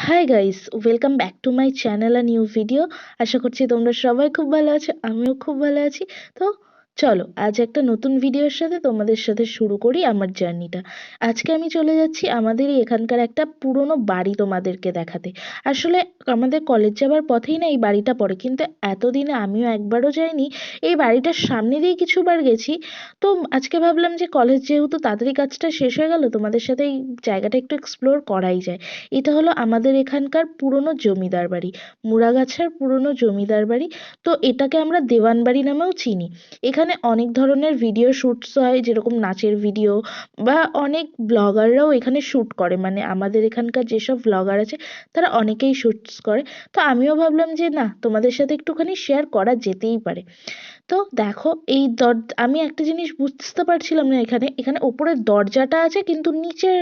High guys, welcome back to my channel a new video. আশা করছি তোমরা সবাই খুব ভালো আছো, আমিও খুব ভালো আছি। তো চলো আজ একটা নতুন ভিডিওর সাথে তোমাদের সাথে শুরু করি আমার জার্নিটা। আজকে আমি চলে যাচ্ছি আমাদের এখানকার একটা পুরনো বাড়ি তোমাদেরকে দেখাতে। আসলে আমাদের কলেজ যাওয়ার পথেই না এই বাড়িটা পড়ে, কিন্তু এতদিনে আমিও একবারও যাইনি। এই বাড়িটার সামনে দিয়ে কিছুবার গেছি। তো আজকে ভাবলাম যে কলেজ যেহেতু তাড়াতাড়ি কাজটা শেষ হয়ে গেল, তোমাদের সাথে এই জায়গাটা একটু এক্সপ্লোর করাই যায়। এটা হলো আমাদের এখানকার পুরনো জমিদার বাড়ি, মুড়াগাছার পুরনো জমিদার বাড়ি। তো এটাকে আমরা দেওয়ান বাড়ি নামেও চিনি। এখানে অনেক ধরনের ভিডিও শ্যুটস হয়, যেরকম নাচের ভিডিও, বা অনেক ব্লগাররাও এখানে শ্যুট করে, মানে আমাদের এখানকার যেসব ব্লগার আছে তারা অনেকেই শ্যুটস করে। তো আমিও ভাবলাম যে না, তোমাদের সাথে একটুখানি শেয়ার করা যেতেই পারে। তো দেখো, এই আমি একটা জিনিস বুঝতে পারছিলাম না, এখানে এখানে ওপরের দরজাটা আছে কিন্তু নিচের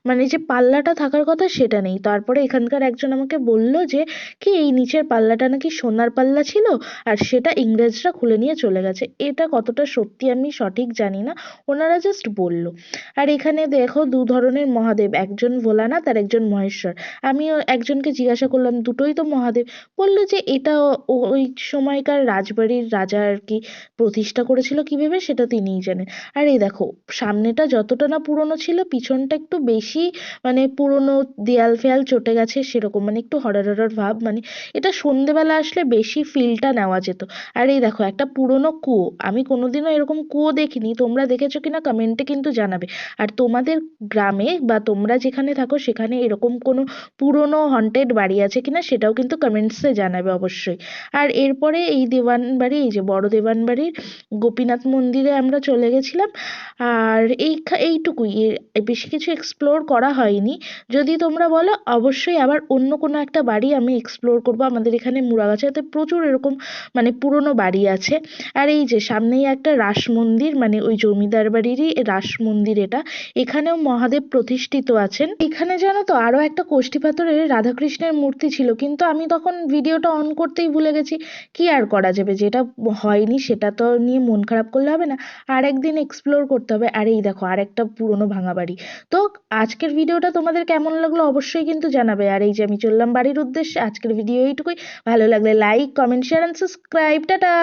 মানে যে পাল্লাটা থাকার কথা সেটা নেই। তারপরে এখানকার একজন আমাকে বলল যে কি এই নিচের পাল্লাটা নাকি সোনার পাল্লা ছিল, আর সেটা ইংরেজরা খুলে নিয়ে চলে গেছে। এটা কতটা সত্যি আমি সঠিক জানি না, ওনারা জাস্ট বলল। আর এখানে দেখো দু ধরনের মহাদেব, একজন ভোলানাথ আর একজন মহেশ্বর। আমিও একজনকে জিজ্ঞাসা করলাম দুটোই তো মহাদেব। বললো যে এটা ওই সময়কার রাজবাড়ির রাজা আর কি প্রতিষ্ঠা করেছিল কিভাবে সেটা তিনিই জানেন। আর এই দেখো, সামনেটা যতটা না পুরনো ছিল, পিছনটা একটু বেশি মানে পুরনো, দেয়াল ফেয়াল চটে গেছে সেরকম, মানে একটু হরর হরর ভাব। মানে এটা সন্ধেবেলা আসলে বেশি ফিলটা নেওয়া যেত। আর এই দেখো একটা পুরনো কুয়ো, আমি কোনোদিনও এরকম কুয়ো দেখিনি, তোমরা দেখেছো কিনা কমেন্টে কিন্তু জানাবে। আর তোমাদের গ্রামে বা তোমরা যেখানে থাকো সেখানে এরকম কোনো পুরনো হন্টেড বাড়ি আছে কিনা সেটাও কিন্তু কমেন্টসে জানাবে অবশ্যই। আর এরপরে এই দেওয়ান বাড়ি, এই যে বড় দেওয়ান বাড়ির গোপীনাথ মন্দিরে আমরা চলে গেছিলাম। আর এইটুকুই, বেশি কিছু এক্সপ্লোর করা হয়নি। যদি তোমরা বলো অবশ্যই আবার অন্য কোনো একটা বাড়ি আমি এক্সপ্লোর করব। আমাদের এখানে মুড়াগাছাতে প্রচুর এরকম মানে পুরনো বাড়ি আছে। আর এই যে সামনেই একটা রাস মন্দির, মানে ওই জমিদার বাড়িরই রাস মন্দির এটা। এখানেও মহাদেব প্রতিষ্ঠিত আছেন। এখানে জানো তো আরো একটা কষ্টি পাথরের রাধাকৃষ্ণের মূর্তি ছিল, কিন্তু আমি তখন ভিডিওটা অন করতেই ভুলে গেছি। কি আর করা যাবে, যেটা হয়নি সেটা তো নিয়ে মন খারাপ করলে হবে না, আর একদিন এক্সপ্লোর করতে হবে। আর এই দেখো আর একটা পুরনো ভাঙা বাড়ি। তো আজকের ভিডিওটা তোমাদের কেমন লাগলো অবশ্যই কিন্তু জানাবে। আর এই যে আমি চললাম বাড়ির উদ্দেশ্যে। আজকের ভিডিও এইটুকুই। ভালো লাগলে like, comment, share and subscribe. Tata.